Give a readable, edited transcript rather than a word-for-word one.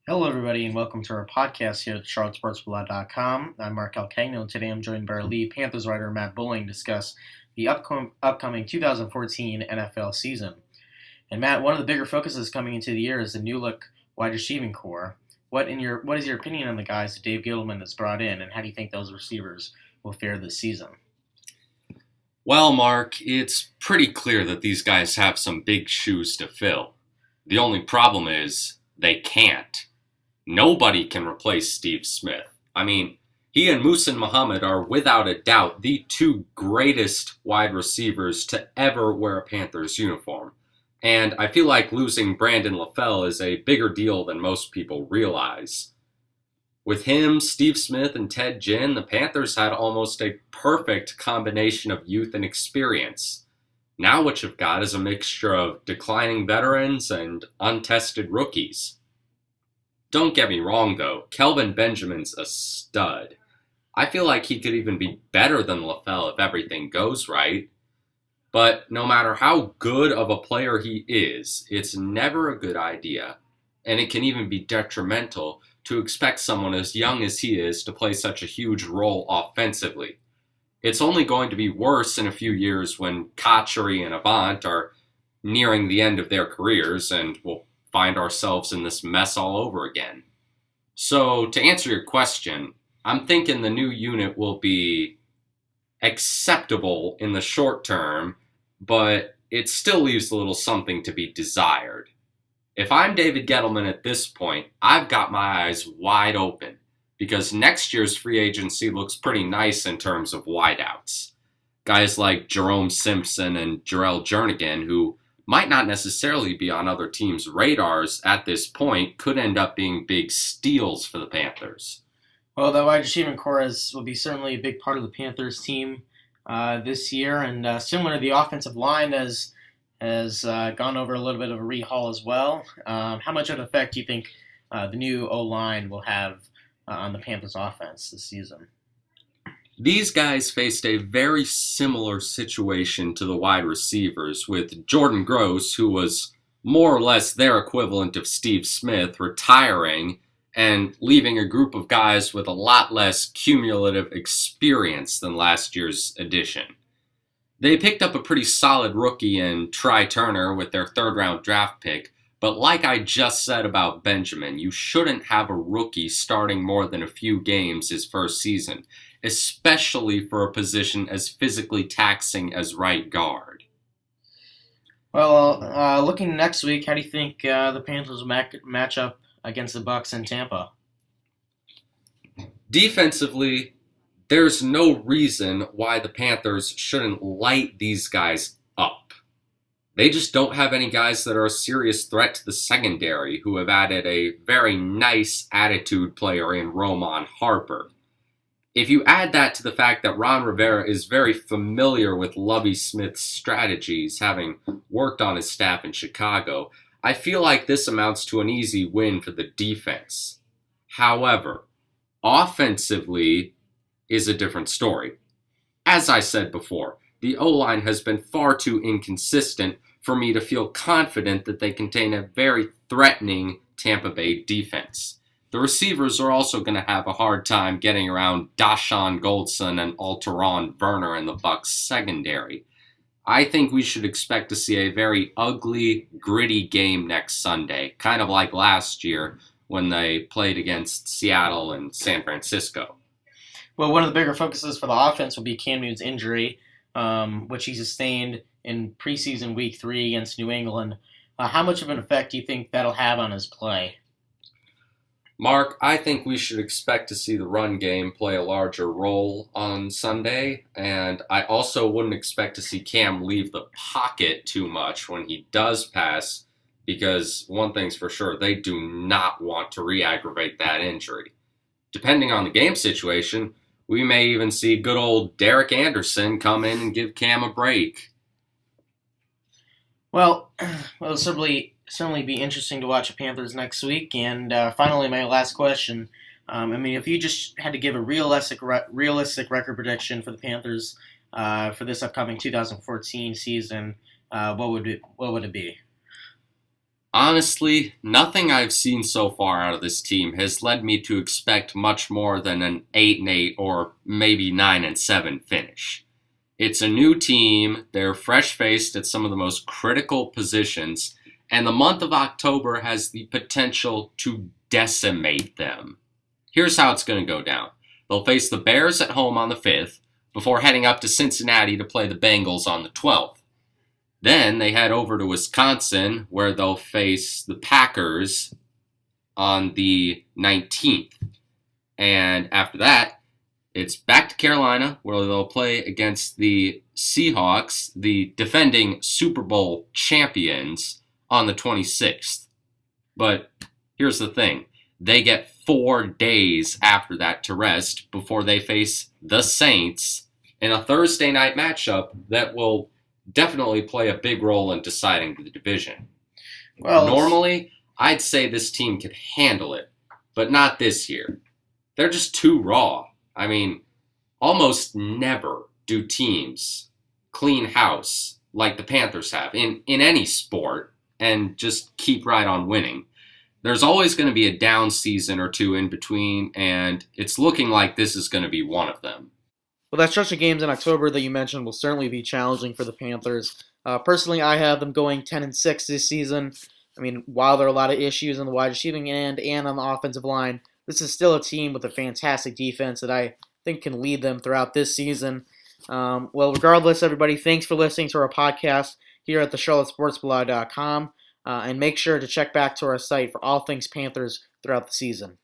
Hello, everybody, and welcome to our podcast here at charlottesportsblog.com. I'm Mark Alcagno, and today I'm joined by our lead Panthers writer, Matt Bulling, to discuss the upcoming 2014 NFL season. And Matt, one of the bigger focuses coming into the year is the new-look wide receiving core. What is your opinion on the guys that Dave Gettleman has brought in, and how do you think those receivers will fare this season? Well, Mark, it's pretty clear that these guys have some big shoes to fill. The only problem is they can't. Nobody can replace Steve Smith. I mean, he and Muhsin Muhammad are without a doubt the two greatest wide receivers to ever wear a Panthers uniform. And I feel like losing Brandon LaFell is a bigger deal than most people realize. With him, Steve Smith, and Ted Ginn, the Panthers had almost a perfect combination of youth and experience. Now what you've got is a mixture of declining veterans and untested rookies. Don't get me wrong, though. Kelvin Benjamin's a stud. I feel like he could even be better than LaFell if everything goes right. But no matter how good of a player he is, it's never a good idea, and it can even be detrimental to expect someone as young as he is to play such a huge role offensively. It's only going to be worse in a few years when Kachuri and Avant are nearing the end of their careers and we'll find ourselves in this mess all over again. So, to answer your question, I'm thinking the new unit will be acceptable in the short term, but it still leaves a little something to be desired. If I'm David Gettleman at this point, I've got my eyes wide open because next year's free agency looks pretty nice in terms of wideouts. Guys like Jerome Simpson and Jarrell Jernigan, who might not necessarily be on other teams' radars at this point, could end up being big steals for the Panthers. Well, the wide receiving core will be certainly a big part of the Panthers team this year, and similar to the offensive line has gone over a little bit of a rehaul as well. How much of an effect do you think the new O-line will have on the Panthers offense this season? These guys faced a very similar situation to the wide receivers, with Jordan Gross, who was more or less their equivalent of Steve Smith, retiring and leaving a group of guys with a lot less cumulative experience than last year's addition. They picked up a pretty solid rookie in Try Turner with their third-round draft pick, but like I just said about Benjamin, you shouldn't have a rookie starting more than a few games his first season, especially for a position as physically taxing as right guard. Well, looking next week, how do you think the Panthers will match up against the Bucs in Tampa? Defensively, there's no reason why the Panthers shouldn't light these guys up. They just don't have any guys that are a serious threat to the secondary who have added a very nice attitude player in Roman Harper. If you add that to the fact that Ron Rivera is very familiar with Lovie Smith's strategies, having worked on his staff in Chicago, I feel like this amounts to an easy win for the defense. However, offensively is a different story. As I said before, the O-line has been far too inconsistent for me to feel confident that they contain a very threatening Tampa Bay defense. The receivers are also going to have a hard time getting around Dashawn Goldson and Alteron Werner in the Bucs secondary. I think we should expect to see a very ugly, gritty game next Sunday, kind of like last year when they played against Seattle and San Francisco. Well, one of the bigger focuses for the offense will be Cam Newton's injury, which he sustained in preseason week 3 against New England. How much of an effect do you think that'll have on his play? Mark, I think we should expect to see the run game play a larger role on Sunday, and I also wouldn't expect to see Cam leave the pocket too much when he does pass, because one thing's for sure, they do not want to re-aggravate that injury. Depending on the game situation, we may even see good old Derek Anderson come in and give Cam a break. Well, it'll certainly be interesting to watch the Panthers next week. And finally, my last question. If you just had to give a realistic record prediction for the Panthers for this upcoming 2014 season, what would it be? Honestly, nothing I've seen so far out of this team has led me to expect much more than an 8-8 or maybe 9-7 finish. It's a new team, they're fresh-faced at some of the most critical positions, and the month of October has the potential to decimate them. Here's how it's going to go down. They'll face the Bears at home on the 5th, before heading up to Cincinnati to play the Bengals on the 12th. Then they head over to Wisconsin, where they'll face the Packers on the 19th. And after that, it's back to Carolina, where they'll play against the Seahawks, the defending Super Bowl champions, on the 26th. But here's the thing. They get 4 days after that to rest before they face the Saints in a Thursday night matchup that will definitely play a big role in deciding the division. Well, normally, I'd say this team could handle it, but not this year. They're just too raw. I mean, almost never do teams clean house like the Panthers have in any sport and just keep right on winning. There's always going to be a down season or two in between, and it's looking like this is going to be one of them. Well, that stretch of games in October that you mentioned will certainly be challenging for the Panthers. Personally, I have them going 10-6 this season. I mean, while there are a lot of issues on the wide receiving end and on the offensive line, this is still a team with a fantastic defense that I think can lead them throughout this season. Well, regardless, everybody, thanks for listening to our podcast here at the CharlotteSportsBlog.com. And make sure to check back to our site for all things Panthers throughout the season.